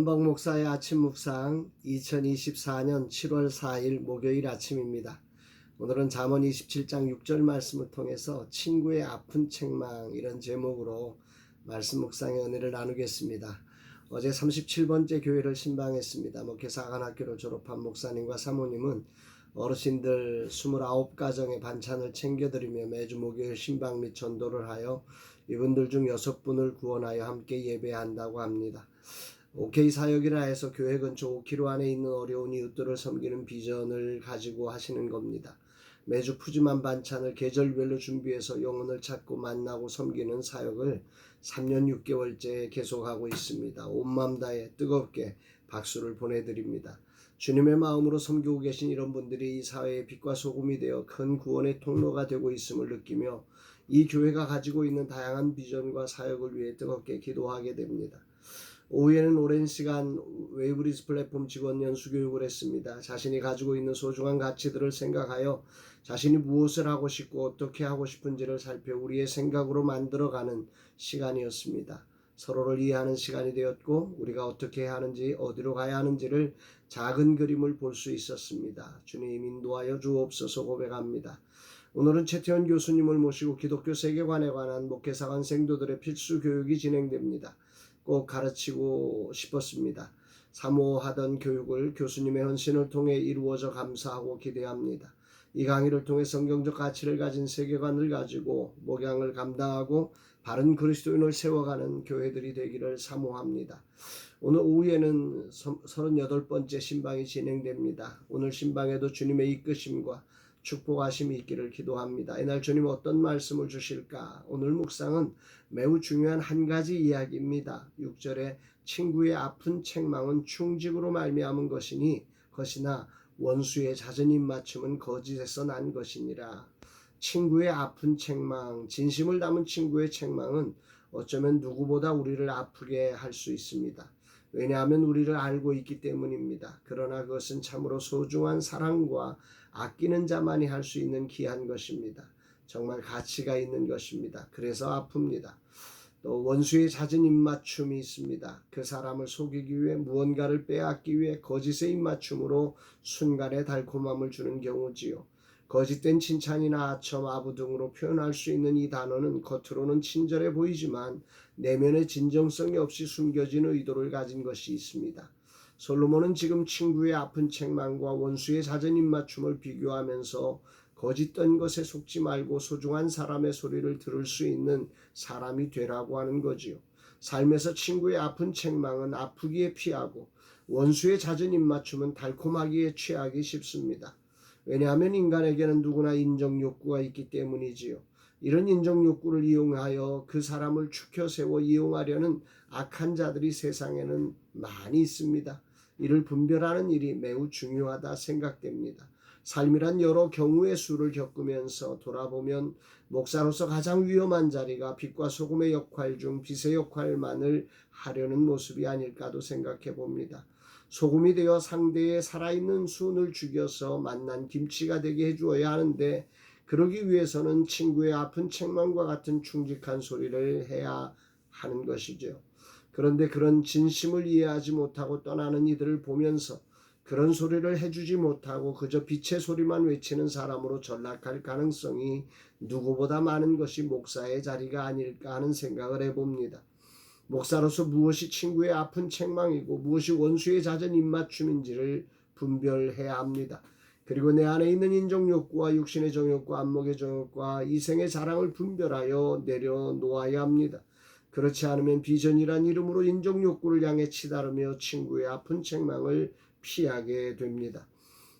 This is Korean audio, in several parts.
한박 목사의 아침 묵상 2024년 7월 4일 목요일 아침입니다. 오늘은 잠언 27장 6절 말씀을 통해서 친구의 아픈 책망 이런 제목으로 말씀 묵상의 은혜를 나누겠습니다. 어제 37번째 교회를 신방했습니다. 목회사관학교를 졸업한 목사님과 사모님은 어르신들 29가정의 반찬을 챙겨드리며 매주 목요일 신방 및 전도를 하여 이분들 중 6분을 구원하여 함께 예배한다고 합니다. OK 사역이라 해서 교회 근처 5km 안에 있는 어려운 이웃들을 섬기는 비전을 가지고 하시는 겁니다. 매주 푸짐한 반찬을 계절별로 준비해서 영혼을 찾고 만나고 섬기는 사역을 3년 6개월째 계속하고 있습니다. 온 마음 다해 뜨겁게 박수를 보내드립니다. 주님의 마음으로 섬기고 계신 이런 분들이 이 사회의 빛과 소금이 되어 큰 구원의 통로가 되고 있음을 느끼며 이 교회가 가지고 있는 다양한 비전과 사역을 위해 뜨겁게 기도하게 됩니다. 오후에는 오랜 시간 웨이브리즈 플랫폼 직원 연수교육을 했습니다. 자신이 가지고 있는 소중한 가치들을 생각하여 자신이 무엇을 하고 싶고 어떻게 하고 싶은지를 살펴 우리의 생각으로 만들어가는 시간이었습니다. 서로를 이해하는 시간이 되었고 우리가 어떻게 해야 하는지 어디로 가야 하는지를 작은 그림을 볼 수 있었습니다. 주님 인도하여 주옵소서 고백합니다. 오늘은 최태원 교수님을 모시고 기독교 세계관에 관한 목회사관 생도들의 필수 교육이 진행됩니다. 꼭 가르치고 싶었습니다. 사모하던 교육을 교수님의 헌신을 통해 이루어져 감사하고 기대합니다. 이 강의를 통해 성경적 가치를 가진 세계관을 가지고 목양을 감당하고 바른 그리스도인을 세워가는 교회들이 되기를 사모합니다. 오늘 오후에는 38번째 신방이 진행됩니다. 오늘 신방에도 주님의 이끄심과 축복하심이 있기를 기도합니다. 이날 주님 어떤 말씀을 주실까? 오늘 묵상은 매우 중요한 한 가지 이야기입니다. 6절에 친구의 아픈 책망은 충직으로 말미암은 것이나 원수의 잦은 입맞춤은 거짓에서 난 것이니라. 친구의 아픈 책망, 진심을 담은 친구의 책망은 어쩌면 누구보다 우리를 아프게 할 수 있습니다. 왜냐하면 우리를 알고 있기 때문입니다. 그러나 그것은 참으로 소중한 사랑과 아끼는 자만이 할 수 있는 귀한 것입니다. 정말 가치가 있는 것입니다. 그래서 아픕니다. 또 원수의 잦은 입맞춤이 있습니다. 그 사람을 속이기 위해 무언가를 빼앗기 위해 거짓의 입맞춤으로 순간의 달콤함을 주는 경우지요. 거짓된 칭찬이나 아첨, 아부 등으로 표현할 수 있는 이 단어는 겉으로는 친절해 보이지만 내면의 진정성이 없이 숨겨진 의도를 가진 것이 있습니다. 솔로몬은 지금 친구의 아픈 책망과 원수의 잦은 입맞춤을 비교하면서 거짓된 것에 속지 말고 소중한 사람의 소리를 들을 수 있는 사람이 되라고 하는 거지요. 삶에서 친구의 아픈 책망은 아프기에 피하고 원수의 잦은 입맞춤은 달콤하기에 취하기 쉽습니다. 왜냐하면 인간에게는 누구나 인정욕구가 있기 때문이지요. 이런 인정욕구를 이용하여 그 사람을 추켜 세워 이용하려는 악한 자들이 세상에는 많이 있습니다. 이를 분별하는 일이 매우 중요하다 생각됩니다. 삶이란 여러 경우의 수를 겪으면서 돌아보면 목사로서 가장 위험한 자리가 빛과 소금의 역할 중 빛의 역할만을 하려는 모습이 아닐까도 생각해 봅니다. 소금이 되어 상대의 살아있는 순을 죽여서 맛난 김치가 되게 해주어야 하는데 그러기 위해서는 친구의 아픈 책망과 같은 충직한 소리를 해야 하는 것이죠. 그런데 그런 진심을 이해하지 못하고 떠나는 이들을 보면서 그런 소리를 해주지 못하고 그저 빛의 소리만 외치는 사람으로 전락할 가능성이 누구보다 많은 것이 목사의 자리가 아닐까 하는 생각을 해봅니다. 목사로서 무엇이 친구의 아픈 책망이고 무엇이 원수의 잦은 입맞춤인지를 분별해야 합니다. 그리고 내 안에 있는 인정욕구와 육신의 정욕과 안목의 정욕과 이생의 자랑을 분별하여 내려놓아야 합니다. 그렇지 않으면 비전이란 이름으로 인정욕구를 향해 치다르며 친구의 아픈 책망을 피하게 됩니다.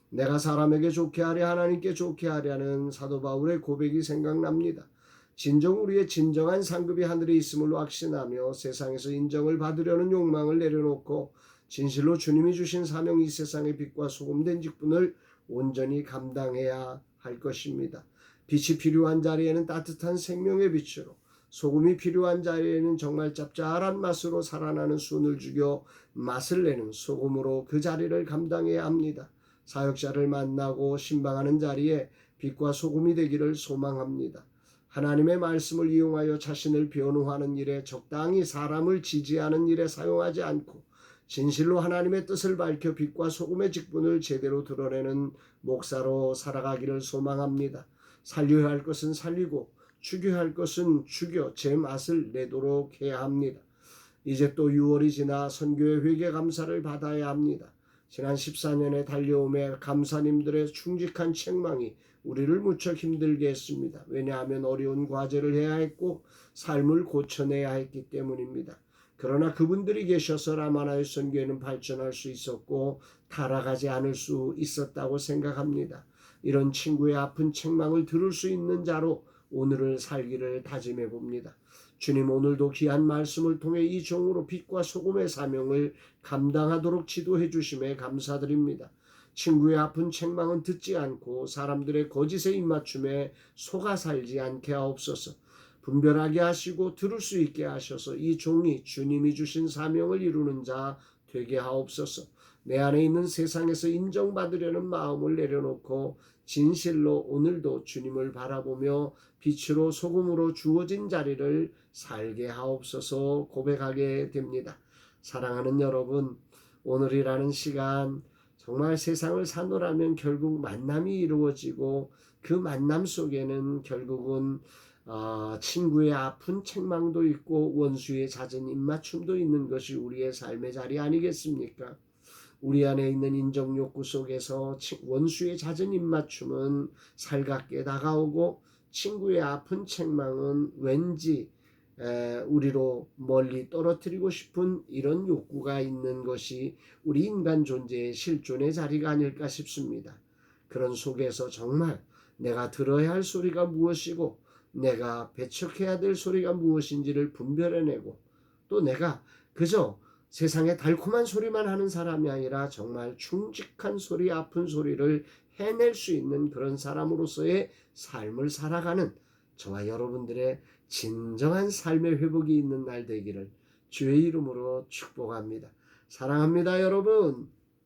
내가 사람에게 좋게 하려 하나님께 좋게 하려는 사도 바울의 고백이 생각납니다. 진정 우리의 진정한 상급이 하늘에 있음을 확신하며 세상에서 인정을 받으려는 욕망을 내려놓고 진실로 주님이 주신 사명 이 세상의 빛과 소금된 직분을 온전히 감당해야 할 것입니다. 빛이 필요한 자리에는 따뜻한 생명의 빛으로 소금이 필요한 자리에는 정말 짭짤한 맛으로 살아나는 순을 죽여 맛을 내는 소금으로 그 자리를 감당해야 합니다. 사역자를 만나고 신방하는 자리에 빛과 소금이 되기를 소망합니다. 하나님의 말씀을 이용하여 자신을 변호하는 일에 적당히 사람을 지지하는 일에 사용하지 않고 진실로 하나님의 뜻을 밝혀 빛과 소금의 직분을 제대로 드러내는 목사로 살아가기를 소망합니다. 살려야 할 것은 살리고 죽여야 할 것은 죽여 제 맛을 내도록 해야 합니다. 이제 또 6월이 지나 선교회 회개 감사를 받아야 합니다. 지난 14년의 달려옴에 감사님들의 충직한 책망이 우리를 무척 힘들게 했습니다. 왜냐하면 어려운 과제를 해야 했고 삶을 고쳐내야 했기 때문입니다. 그러나 그분들이 계셔서 라마나의 선교회는 발전할 수 있었고 타락하지 않을 수 있었다고 생각합니다. 이런 친구의 아픈 책망을 들을 수 있는 자로 오늘을 살기를 다짐해 봅니다. 주님, 오늘도 귀한 말씀을 통해 이 종으로 빛과 소금의 사명을 감당하도록 지도해 주심에 감사드립니다. 친구의 아픈 책망은 듣지 않고 사람들의 거짓에 입맞춤에 속아 살지 않게 하옵소서. 분별하게 하시고 들을 수 있게 하셔서 이 종이 주님이 주신 사명을 이루는 자 되게 하옵소서. 내 안에 있는 세상에서 인정받으려는 마음을 내려놓고 진실로 오늘도 주님을 바라보며 빛으로 소금으로 주어진 자리를 살게 하옵소서 고백하게 됩니다. 사랑하는 여러분, 오늘이라는 시간 정말 세상을 사노라면 결국 만남이 이루어지고 그 만남 속에는 결국은 친구의 아픈 책망도 있고 원수의 잦은 입맞춤도 있는 것이 우리의 삶의 자리 아니겠습니까? 우리 안에 있는 인정욕구 속에서 원수의 잦은 입맞춤은 살갑게 다가오고 친구의 아픈 책망은 왠지 우리로 멀리 떨어뜨리고 싶은 이런 욕구가 있는 것이 우리 인간 존재의 실존의 자리가 아닐까 싶습니다. 그런 속에서 정말 내가 들어야 할 소리가 무엇이고 내가 배척해야 될 소리가 무엇인지를 분별해내고 또 내가 그저 세상에 달콤한 소리만 하는 사람이 아니라 정말 충직한 소리, 아픈 소리를 해낼 수 있는 그런 사람으로서의 삶을 살아가는 저와 여러분들의 진정한 삶의 회복이 있는 날 되기를 주의 이름으로 축복합니다. 사랑합니다, 여러분.